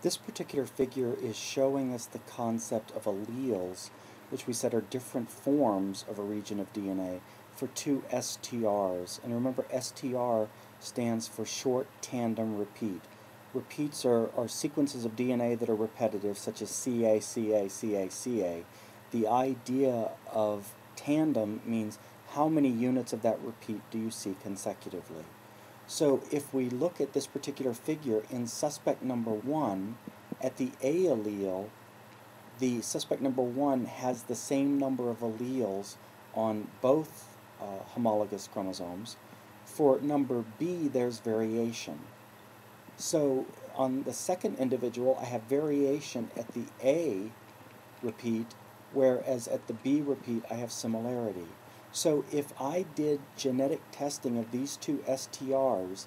This particular figure is showing us the concept of alleles, which we said are different forms of a region of DNA for two STRs. And remember, STR stands for short tandem repeat. Repeats are sequences of DNA that are repetitive, such as CA, CA, CA, CA. The idea of tandem means how many units of that repeat do you see consecutively. So if we look at this particular figure in suspect number 1, at the A allele, the suspect number 1 has the same number of alleles on both homologous chromosomes. For number B, there's variation. So on the second individual, I have variation at the A repeat, whereas at the B repeat, I have similarity. So if I did genetic testing of these two STRs,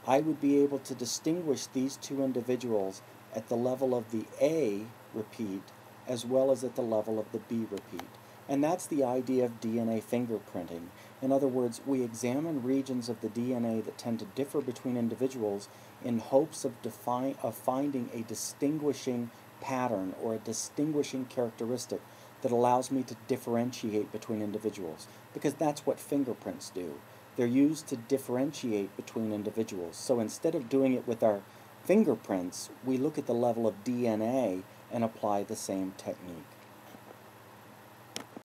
I would be able to distinguish these two individuals at the level of the A repeat as well as at the level of the B repeat. And that's the idea of DNA fingerprinting. In other words, we examine regions of the DNA that tend to differ between individuals in hopes of finding a distinguishing pattern or a distinguishing characteristic that allows me to differentiate between individuals, because that's what fingerprints do. They're used to differentiate between individuals. So instead of doing it with our fingerprints, we look at the level of DNA and apply the same technique.